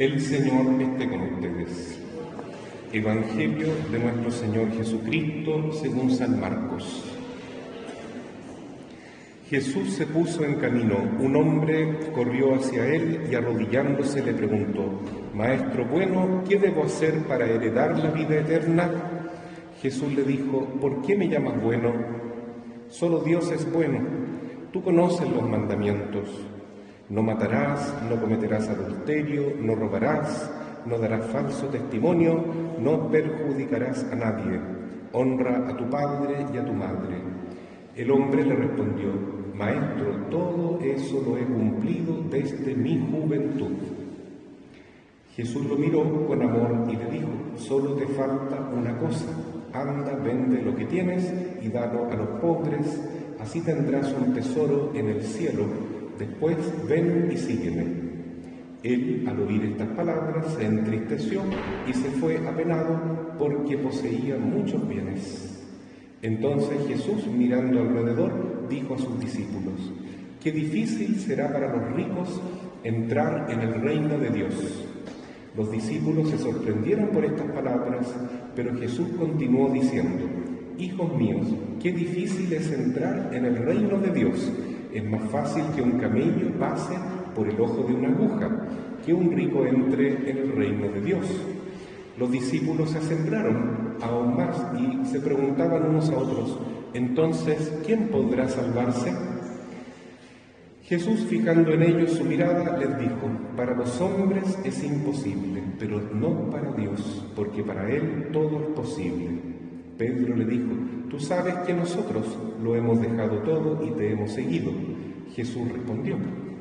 El Señor esté con ustedes. Evangelio de nuestro Señor Jesucristo según San Marcos. Jesús se puso en camino. Un hombre corrió hacia él y arrodillándose le preguntó: Maestro bueno, ¿qué debo hacer para heredar la vida eterna? Jesús le dijo: ¿Por qué me llamas bueno? Solo Dios es bueno. Tú conoces los mandamientos. No matarás, no cometerás adulterio, no robarás, no darás falso testimonio, no perjudicarás a nadie. Honra a tu padre y a tu madre. El hombre le respondió: Maestro, todo eso lo he cumplido desde mi juventud. Jesús lo miró con amor y le dijo: Solo te falta una cosa. Anda, vende lo que tienes y dalo a los pobres, así tendrás un tesoro en el cielo. Después ven y sígueme. Él, al oír estas palabras, se entristeció y se fue apenado porque poseía muchos bienes. Entonces Jesús, mirando alrededor, dijo a sus discípulos: Qué difícil será para los ricos entrar en el reino de Dios. Los discípulos se sorprendieron por estas palabras, pero Jesús continuó diciendo: Hijos míos, qué difícil es entrar en el reino de Dios. Es más fácil que un camello pase por el ojo de una aguja, que un rico entre en el reino de Dios. Los discípulos se asombraron aún más y se preguntaban unos a otros: entonces, ¿quién podrá salvarse? Jesús, fijando en ellos su mirada, les dijo: para los hombres es imposible, pero no para Dios, porque para Él todo es posible. Pedro le dijo: tú sabes que nosotros lo hemos dejado todo y te hemos seguido. Jesús respondió: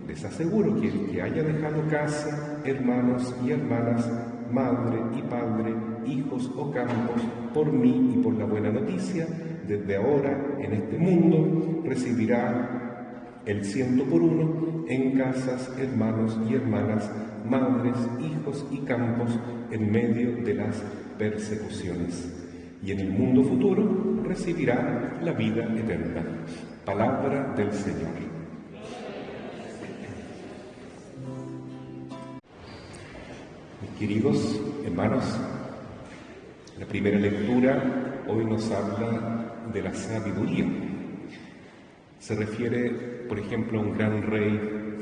les aseguro que el que haya dejado casa, hermanos y hermanas, madre y padre, hijos o campos, por mí y por la buena noticia, desde ahora en este mundo recibirá el 100 por 1 en casas, hermanos y hermanas, madres, hijos y campos en medio de las persecuciones. Y en el mundo futuro recibirá la vida eterna. Palabra del Señor. Mis queridos hermanos, la primera lectura hoy nos habla de la sabiduría. Se refiere, por ejemplo, a un gran rey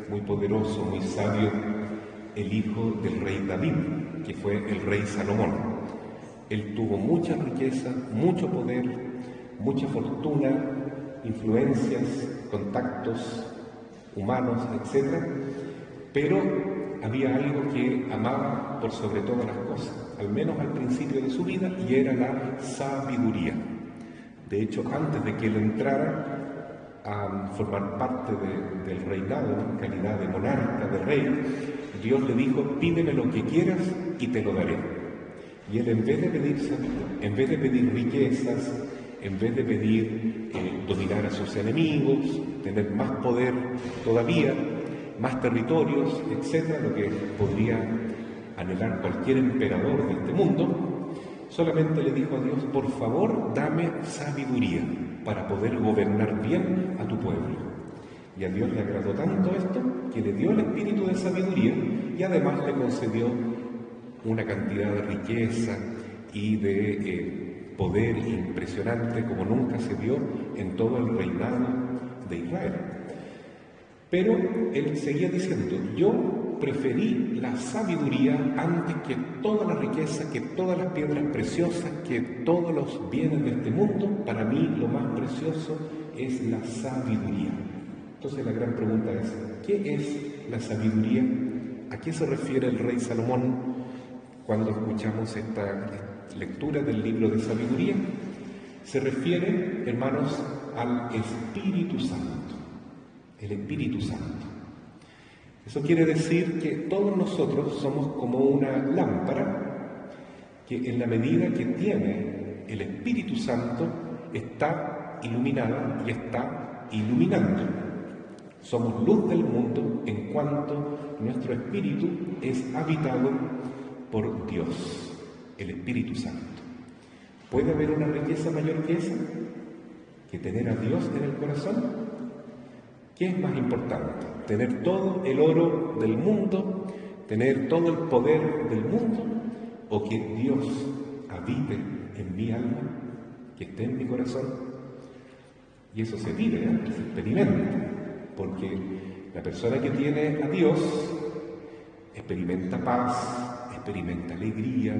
muy poderoso, muy sabio, el hijo del rey David, que fue el rey Salomón. Él tuvo mucha riqueza, mucho poder, mucha fortuna, influencias, contactos humanos, etc. Pero había algo que amaba por sobre todas las cosas, al menos al principio de su vida, y era la sabiduría. De hecho, antes de que él entrara a formar parte del reinado, en calidad de monarca, de rey, Dios le dijo: pídeme lo que quieras y te lo daré. Y él, en vez de pedir sabiduría, en vez de pedir riquezas, en vez de pedir dominar a sus enemigos, tener más poder todavía, más territorios, etc., lo que podría anhelar cualquier emperador de este mundo, solamente le dijo a Dios: por favor, dame sabiduría para poder gobernar bien a tu pueblo. Y a Dios le agradó tanto esto que le dio el espíritu de sabiduría y además le concedió una cantidad de riqueza y de poder impresionante como nunca se vio en todo el reinado de Israel. Pero él seguía diciendo: yo preferí la sabiduría antes que toda la riqueza, que todas las piedras preciosas, que todos los bienes de este mundo. Para mí lo más precioso es la sabiduría. Entonces la gran pregunta es: ¿qué es la sabiduría? ¿A qué se refiere el rey Salomón cuando escuchamos esta lectura del libro de sabiduría? Se refiere, hermanos, al Espíritu Santo. El Espíritu Santo. Eso quiere decir que todos nosotros somos como una lámpara que, en la medida que tiene el Espíritu Santo, está iluminada y está iluminando. Somos luz del mundo en cuanto nuestro espíritu es habitado por Dios, el Espíritu Santo. ¿Puede haber una riqueza mayor que esa? ¿Que tener a Dios en el corazón? ¿Qué es más importante? ¿Tener todo el oro del mundo? tener todo el poder del mundo o que Dios habite en mi alma, que esté en mi corazón. Y eso se vive, se experimenta, porque la persona que tiene a Dios experimenta paz, experimenta alegría,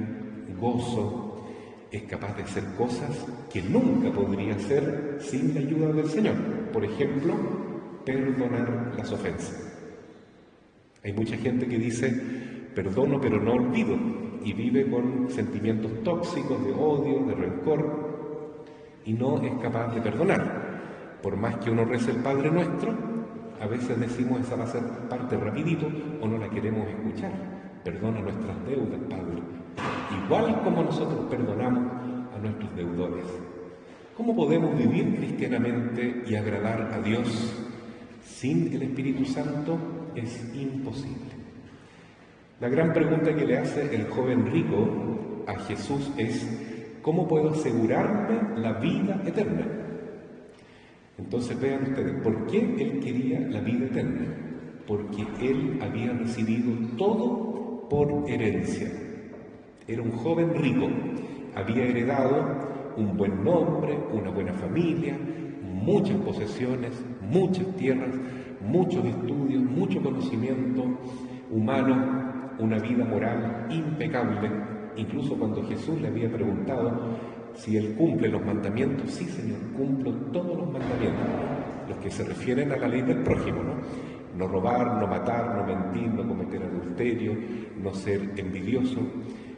gozo, es capaz de hacer cosas que nunca podría hacer sin la ayuda del Señor. Por ejemplo, perdonar las ofensas. Hay mucha gente que dice, perdono pero no olvido, y vive con sentimientos tóxicos de odio, de rencor, y no es capaz de perdonar. Por más que uno rece el Padre Nuestro, a veces decimos esa va a ser parte rapidito o no la queremos escuchar. Perdona nuestras deudas, Padre, igual como nosotros perdonamos a nuestros deudores. ¿Cómo podemos vivir cristianamente y agradar a Dios sin el Espíritu Santo? Es imposible. La gran pregunta que le hace el joven rico a Jesús es: ¿cómo puedo asegurarme la vida eterna? Entonces vean ustedes, ¿por qué él quería la vida eterna? Porque él había recibido todo por herencia. Era un joven rico, había heredado un buen nombre, una buena familia, muchas posesiones, muchas tierras, muchos estudios, mucho conocimiento humano, una vida moral impecable. Incluso cuando Jesús le había preguntado si él cumple los mandamientos, sí, Señor, cumplo todos los mandamientos, los que se refieren a la ley del prójimo, no robar, no matar, no mentir, no cometer adulterio, no ser envidioso,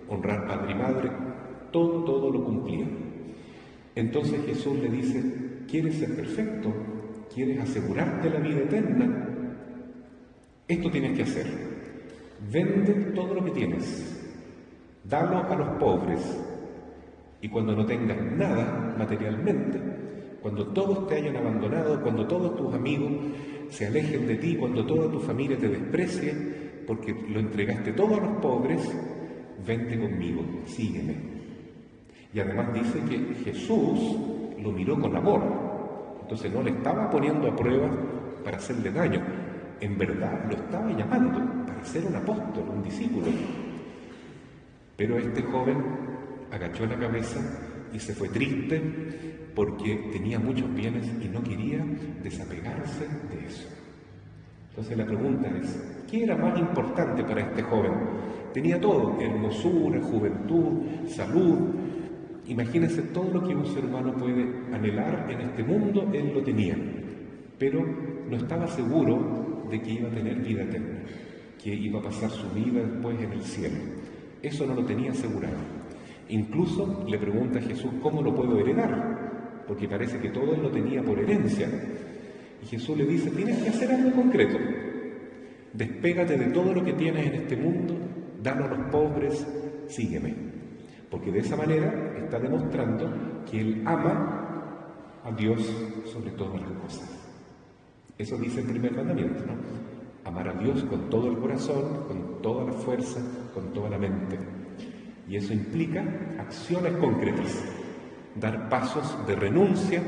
honrar padre y madre, todo lo cumplía. Entonces Jesús le dice: ¿quieres ser perfecto? ¿Quieres asegurarte la vida eterna? Esto tienes que hacer. Vende todo lo que tienes, dalo a los pobres, y cuando no tengas nada materialmente, cuando todos te hayan abandonado, cuando todos tus amigos se alejen de ti, cuando toda tu familia te desprecie, porque lo entregaste todo a los pobres, vente conmigo, sígueme. Y además dice que Jesús lo miró con amor, entonces no le estaba poniendo a prueba para hacerle daño, en verdad lo estaba llamando para ser un apóstol, un discípulo. Pero este joven agachó la cabeza y se fue triste porque tenía muchos bienes y no quería desapegarse de eso. Entonces la pregunta es: ¿qué era más importante para este joven? Tenía todo: hermosura, juventud, salud. Imagínense todo lo que un ser humano puede anhelar en este mundo, él lo tenía, pero no estaba seguro de que iba a tener vida eterna, que iba a pasar su vida después en el cielo. Eso no lo tenía asegurado. Incluso le pregunta a Jesús: ¿cómo lo puedo heredar? Porque parece que todo él lo tenía por herencia. Y Jesús le dice: tienes que hacer algo concreto. Despégate de todo lo que tienes en este mundo, dalo a los pobres, sígueme. Porque de esa manera está demostrando que él ama a Dios sobre todas las cosas. Eso dice el primer mandamiento, ¿no? Amar a Dios con todo el corazón, con toda la fuerza, con toda la mente. Y eso implica acciones concretas, dar pasos de renuncia,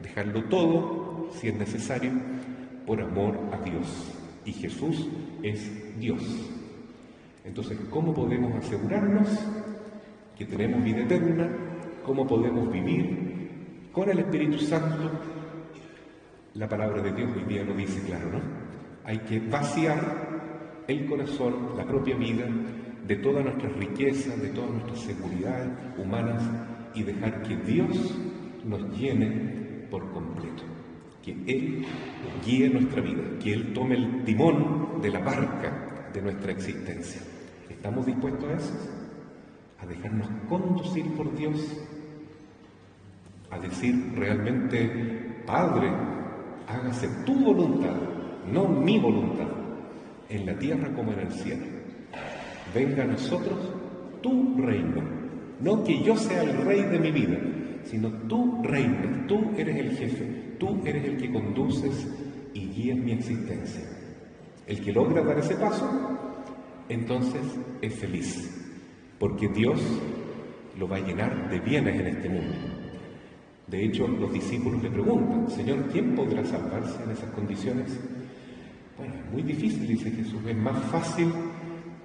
dejarlo todo, si es necesario, por amor a Dios. Y Jesús es Dios. Entonces, ¿cómo podemos asegurarnos que tenemos vida eterna? ¿Cómo podemos vivir con el Espíritu Santo? La palabra de Dios hoy día lo dice claro, ¿no? Hay que vaciar el corazón, la propia vida, de todas nuestras riquezas, de todas nuestras seguridades humanas y dejar que Dios nos llene por completo. Que Él guíe nuestra vida, que Él tome el timón de la barca de nuestra existencia. ¿Estamos dispuestos a eso? A dejarnos conducir por Dios, a decir realmente: Padre, hágase tu voluntad, no mi voluntad, en la tierra como en el cielo. Venga a nosotros tu reino, no que yo sea el rey de mi vida, sino tu reino. Tú eres el jefe, tú eres el que conduces y guías mi existencia. El que logra dar ese paso, entonces es feliz, porque Dios lo va a llenar de bienes en este mundo. De hecho, los discípulos le preguntan: Señor, ¿quién podrá salvarse en esas condiciones? Bueno, es muy difícil, dice Jesús. Es más fácil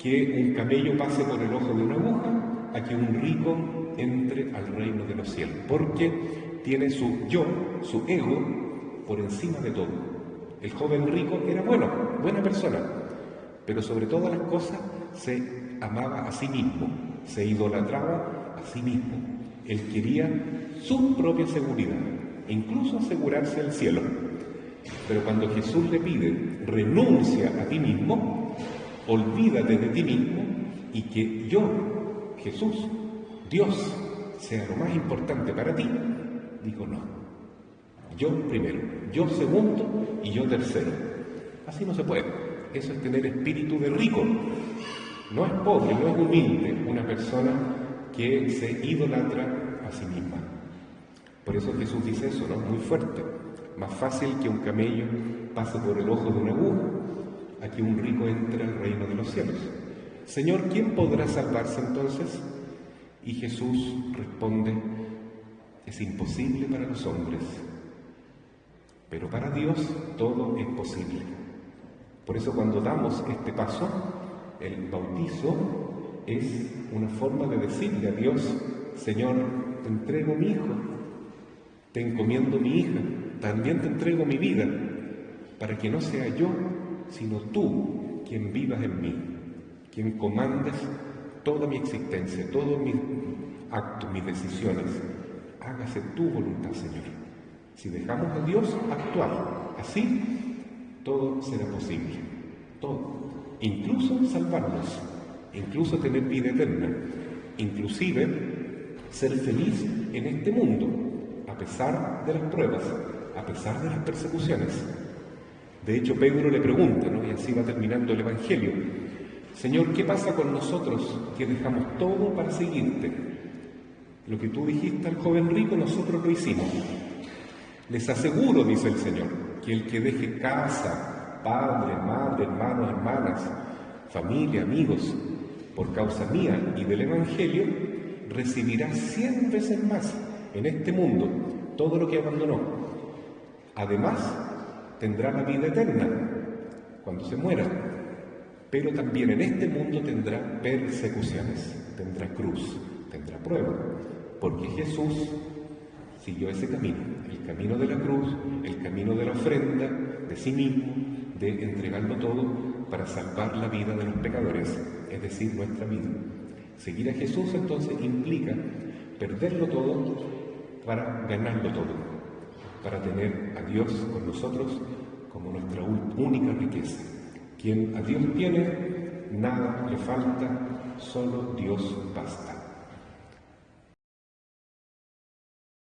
que un camello pase por el ojo de una aguja a que un rico entre al reino de los cielos, porque tiene su yo, su ego, por encima de todo. El joven rico era buena persona, pero sobre todas las cosas se amaba a sí mismo, se idolatraba a sí mismo. Él quería su propia seguridad, e incluso asegurarse el cielo. Pero cuando Jesús le pide, renuncia a ti mismo, olvídate de ti mismo y que yo, Jesús, Dios, sea lo más importante para ti, dijo no. Yo primero, yo segundo y yo tercero. Así no se puede. Eso es tener espíritu de rico. No es pobre, no es humilde una persona que se idolatra a sí misma. Por eso Jesús dice eso, ¿no? Muy fuerte. Más fácil que un camello pase por el ojo de una aguja a que un rico entre al reino de los cielos. Señor, ¿quién podrá salvarse entonces? Y Jesús responde, es imposible para los hombres, pero para Dios todo es posible. Por eso cuando damos este paso, el bautizo es una forma de decirle a Dios, Señor, te entrego mi hijo, te encomiendo mi hija, también te entrego mi vida, para que no sea yo, sino tú quien vivas en mí, quien comandes toda mi existencia, todos mis actos, mis decisiones. Hágase tu voluntad, Señor. Si dejamos a Dios actuar así, todo será posible, todo, incluso salvarnos, incluso tener vida eterna, inclusive ser feliz en este mundo, a pesar de las pruebas, a pesar de las persecuciones. De hecho, Pedro le pregunta, ¿no? Y así va terminando el Evangelio, Señor, ¿qué pasa con nosotros que dejamos todo para seguirte? Lo que tú dijiste al joven rico, nosotros lo hicimos. Les aseguro, dice el Señor, que el que deje casa, padre, madre, hermanos, hermanas, familia, amigos, por causa mía y del Evangelio, recibirá 100 veces más en este mundo todo lo que abandonó. Además, tendrá la vida eterna cuando se muera, pero también en este mundo tendrá persecuciones, tendrá cruz, tendrá prueba, porque Jesús siguió ese camino, el camino de la cruz, el camino de la ofrenda, de sí mismo, de entregarlo todo para salvar la vida de los pecadores, es decir, nuestra vida. Seguir a Jesús entonces implica perderlo todo para ganarlo todo, para tener a Dios con nosotros como nuestra única riqueza. Quien a Dios tiene, nada le falta, solo Dios basta.